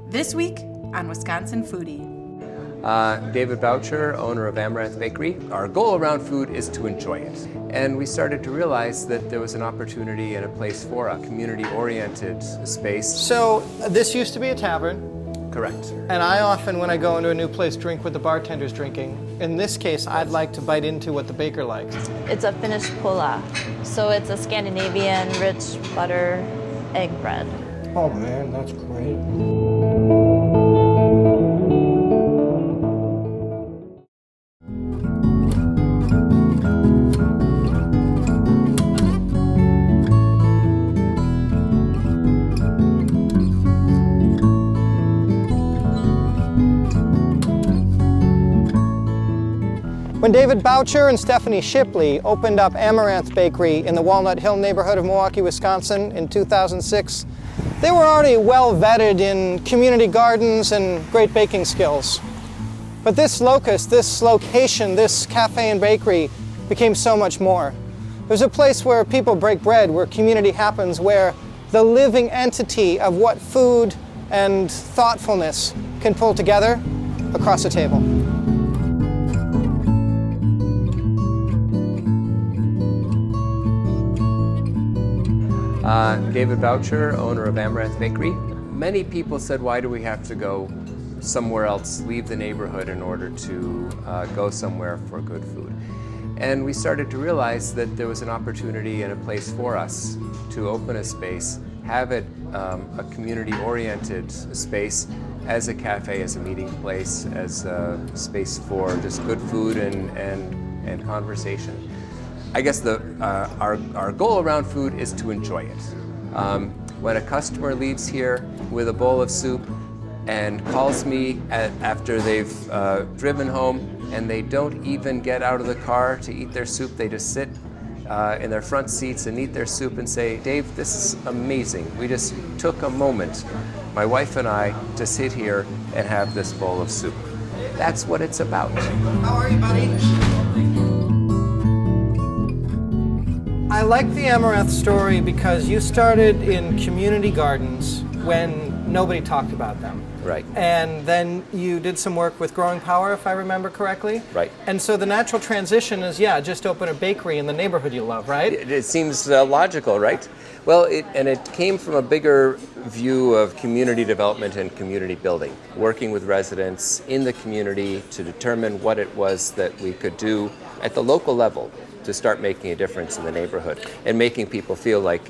This week on Wisconsin Foodie. David Boucher, owner of Amaranth Bakery. Our goal around food is to enjoy it. And we started to realize that there was an opportunity and a place for a community-oriented space. So this used to be a tavern. Correct. And I often, when I go into a new place, drink what the bartender's drinking. In this case, I'd like to bite into what the baker likes. It's a Finnish pulla. So it's a Scandinavian rich butter egg bread. Oh man, that's great. When David Boucher and Stephanie Shipley opened up Amaranth Bakery in the Walnut Hill neighborhood of Milwaukee, Wisconsin in 2006, they were already well vetted in community gardens and great baking skills. But this locus, this location, this cafe and bakery became so much more. There's a place where people break bread, where community happens, where the living entity of what food and thoughtfulness can pull together across a table. David Boucher, owner of Amaranth Bakery. Many people said, why do we have to go somewhere else, leave the neighborhood in order to go somewhere for good food? And we started to realize that there was an opportunity and a place for us to open a space, have it a community-oriented space, as a cafe, as a meeting place, as a space for just good food and conversation. I guess our goal around food is to enjoy it. When a customer leaves here with a bowl of soup and calls me after they've driven home and they don't even get out of the car to eat their soup, they just sit in their front seats and eat their soup and say, Dave, this is amazing. We just took a moment, my wife and I, to sit here and have this bowl of soup. That's what it's about. How are you, buddy? I like the Amaranth story because you started in community gardens when nobody talked about them. Right. And then you did some work with Growing Power, if I remember correctly. Right. And so the natural transition is, yeah, just open a bakery in the neighborhood you love, right? It seems logical, right? Well, it came from a bigger view of community development and community building, working with residents in the community to determine what it was that we could do at the local level to start making a difference in the neighborhood and making people feel like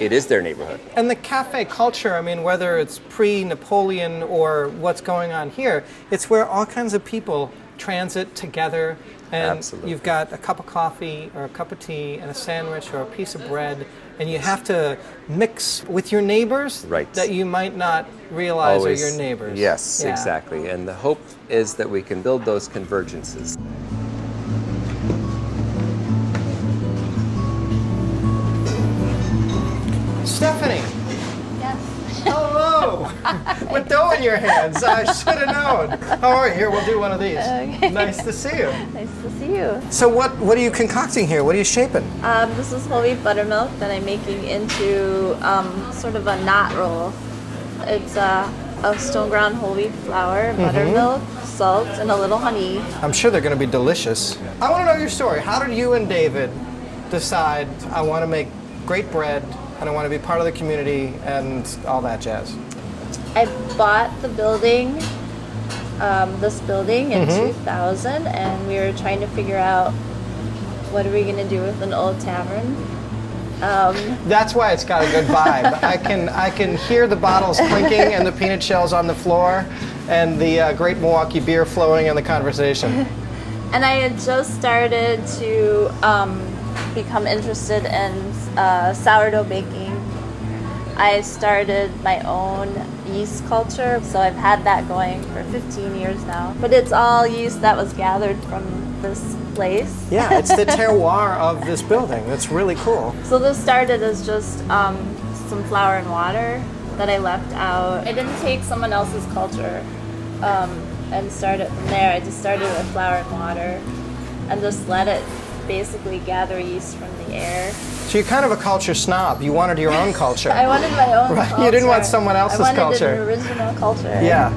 it is their neighborhood. And the cafe culture, I mean, whether it's pre-Napoleon or what's going on here, it's where all kinds of people transit together, and Absolutely. You've got a cup of coffee or a cup of tea and a sandwich or a piece of bread, and you have to mix with your neighbors Right. that you might not realize Always, are your neighbors. Yes, Yeah. exactly. And the hope is that we can build those convergences. Stephanie, Yes. hello! With dough in your hands, I should have known. How are you? Here, we'll do one of these. Okay. Nice to see you. Nice to see you. So what are you concocting here? What are you shaping? This is whole wheat buttermilk that I'm making into sort of a knot roll. It's a stone ground whole wheat flour, buttermilk, salt, and a little honey. I'm sure they're going to be delicious. I want to know your story. How did you and David decide, I want to make great bread and I want to be part of the community and all that jazz? I bought the building, this building in 2000, and we were trying to figure out what are we going to do with an old tavern. That's why it's got a good vibe. I can hear the bottles clinking and the peanut shells on the floor and the great Milwaukee beer flowing in the conversation. And I had just started to become interested in sourdough baking. I started my own yeast culture, so I've had that going for 15 years now. But it's all yeast that was gathered from this place. Yeah, it's the terroir of this building. That's really cool. So this started as just some flour and water that I left out. I didn't take someone else's culture and start it from there. I just started with flour and water and just let it basically gather yeast from the air. So you're kind of a culture snob. You wanted your own culture. I wanted my own Right. culture. You didn't want someone else's I wanted culture. an original culture. Yeah.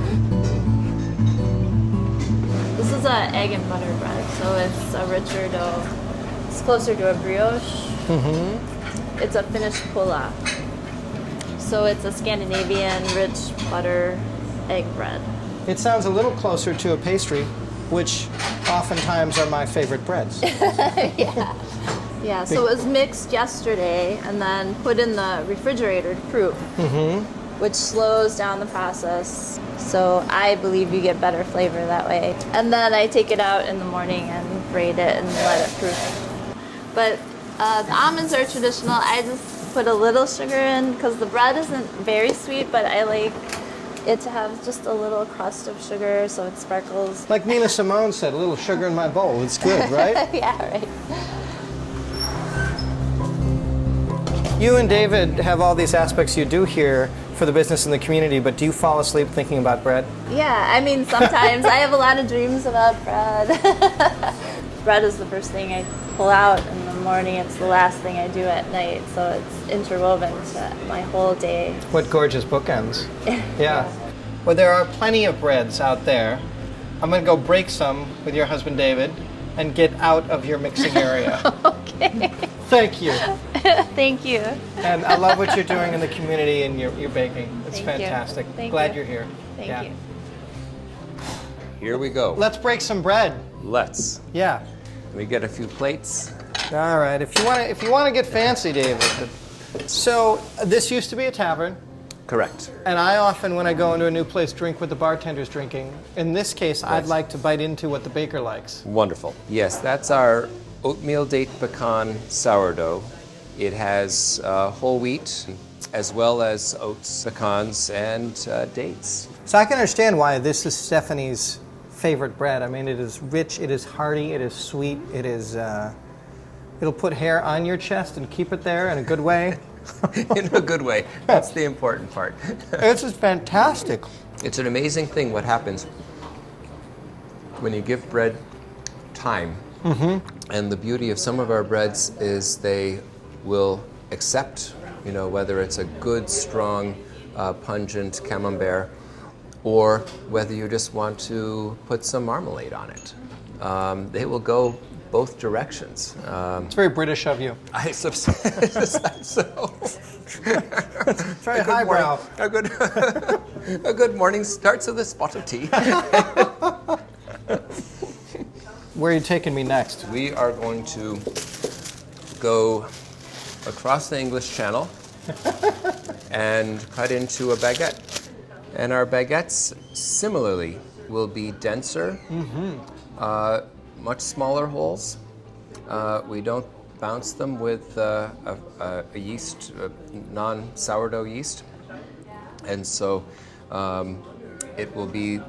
This is an egg and butter bread, so it's a richer dough. It's closer to a brioche. Mm-hmm. It's a finished pulla. So it's a Scandinavian rich butter egg bread. It sounds a little closer to a pastry, which oftentimes are my favorite breads. Yeah, so it was mixed yesterday and then put in the refrigerator to proof, which slows down the process. So I believe you get better flavor that way. And then I take it out in the morning and braid it and let it proof. But the almonds are traditional. I just put a little sugar in because the bread isn't very sweet, but I like it to have just a little crust of sugar so it sparkles. Like Nina Simone said, a little sugar in my bowl. It's good, right? Yeah, right. You and David have all these aspects you do here for the business and the community, but do you fall asleep thinking about bread? Yeah, I mean, sometimes I have a lot of dreams about bread. Bread is the first thing I pull out in the morning. It's the last thing I do at night, so it's interwoven to my whole day. What gorgeous bookends. Yeah. Well, there are plenty of breads out there. I'm going to go break some with your husband, David, and get out of your mixing area. Okay. Thank you. Thank you. And I love what you're doing in the community and your baking. It's Thank you. fantastic. Thank Glad you. you're here. Thank you. Here we go. Let's break some bread. Let's. Yeah. We get a few plates. All right. If you want to get fancy, David. So this used to be a tavern. Correct. And I often, when I go into a new place, drink what the bartender's drinking. In this case, I'd like to bite into what the baker likes. Wonderful. Yes, that's our oatmeal date pecan sourdough. It has whole wheat as well as oats, pecans, and dates. So I can understand why this is Stephanie's favorite bread. I mean, it is rich, it is hearty, it is sweet, it is, it'll put hair on your chest and keep it there in a good way. In a good way. That's the important part. This is fantastic. It's an amazing thing what happens when you give bread time. And the beauty of some of our breads is they will accept, whether it's a good, strong, pungent camembert, or whether you just want to put some marmalade on it. They will go both directions. It's very British of you. I suppose so. It's very highbrow. A good morning starts with a spot of tea. Where are you taking me next? We are going to go across the English Channel and cut into a baguette. And our baguettes, similarly, will be denser, much smaller holes. We don't bounce them with a yeast, non-sourdough yeast. And so it will be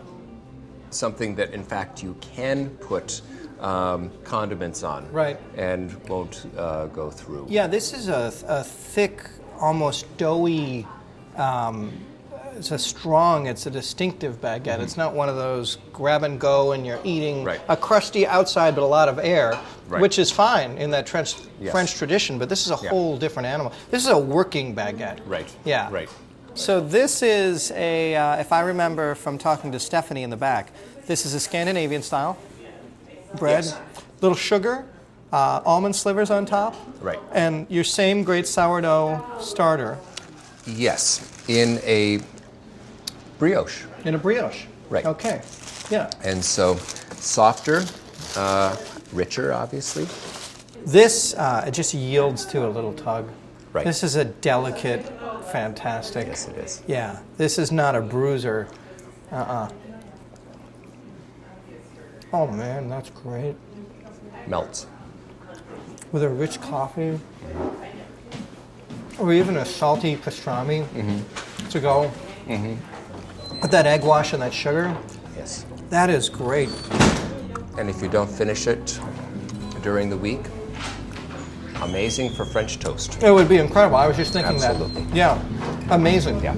something that, in fact, you can put condiments on. Right. And won't go through. Yeah, this is a thick, almost doughy, it's a distinctive baguette. It's not one of those grab and go and you're eating a crusty outside but a lot of air, which is fine in that French tradition, but this is a whole different animal. This is a working baguette. Right. Yeah. Right. So this is if I remember from talking to Stephanie in the back, this is a Scandinavian style bread. Yes. Little sugar, almond slivers on top. Right. And your same great sourdough starter. Yes, in a brioche. In a brioche. Right. Okay. Yeah. And so softer, richer, obviously. This it just yields to a little tug. Right. This is a delicate, fantastic. Yes, it is. Yeah. This is not a bruiser. Oh man, that's great. Melts. With a rich coffee, or even a salty pastrami to go. With that egg wash and that sugar. Yes. That is great. And if you don't finish it during the week, amazing for French toast. It would be incredible. I was just thinking Absolutely. that. Yeah. Amazing. Yeah.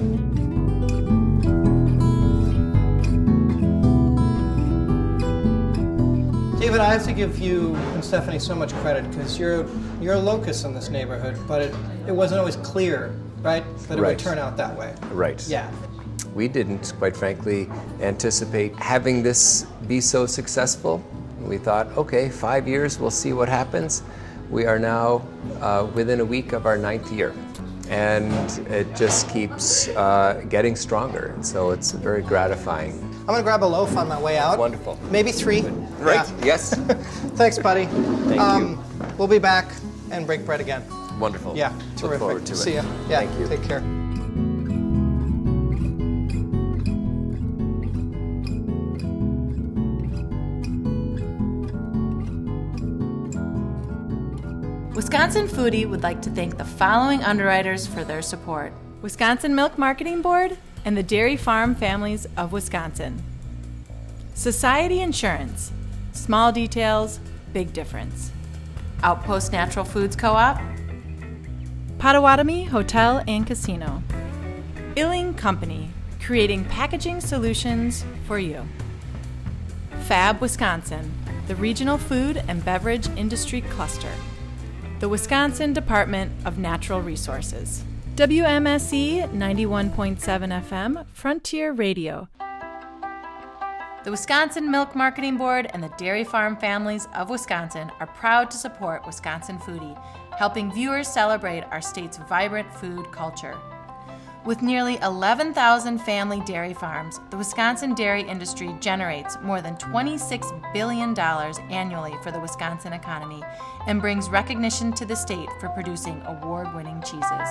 David, I have to give you and Stephanie so much credit because you're a locus in this neighborhood, but it wasn't always clear, right, that it would turn out that way. Right. Yeah. We didn't, quite frankly, anticipate having this be so successful. We thought, okay, 5 years, we'll see what happens. We are now within a week of our 9th year, and it just keeps getting stronger. So it's very gratifying. I'm going to grab a loaf on my way out. Wonderful. Maybe 3. Right, Yeah. yes. Thanks, buddy. Thank you. We'll be back and break bread again. Wonderful. Yeah, terrific. Look forward to it. See ya. Yeah, Thank you. Take care. Wisconsin Foodie would like to thank the following underwriters for their support: Wisconsin Milk Marketing Board and the Dairy Farm Families of Wisconsin. Society Insurance, small details, big difference. Outpost Natural Foods Co-op. Potawatomi Hotel and Casino. Illing Company, creating packaging solutions for you. Fab Wisconsin, the regional food and beverage industry cluster. The Wisconsin Department of Natural Resources. WMSE 91.7 FM, Frontier Radio. The Wisconsin Milk Marketing Board and the Dairy Farm Families of Wisconsin are proud to support Wisconsin Foodie, helping viewers celebrate our state's vibrant food culture. With nearly 11,000 family dairy farms, the Wisconsin dairy industry generates more than $26 billion annually for the Wisconsin economy and brings recognition to the state for producing award-winning cheeses.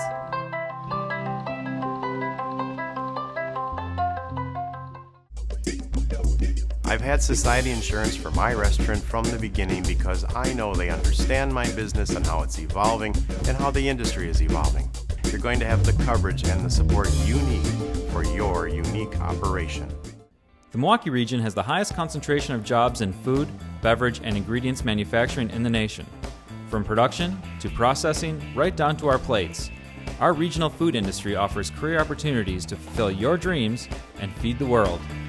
I've had Society Insurance for my restaurant from the beginning because I know they understand my business and how it's evolving and how the industry is evolving. You're going to have the coverage and the support you need for your unique operation. The Milwaukee region has the highest concentration of jobs in food, beverage, and ingredients manufacturing in the nation. From production to processing, right down to our plates, our regional food industry offers career opportunities to fulfill your dreams and feed the world.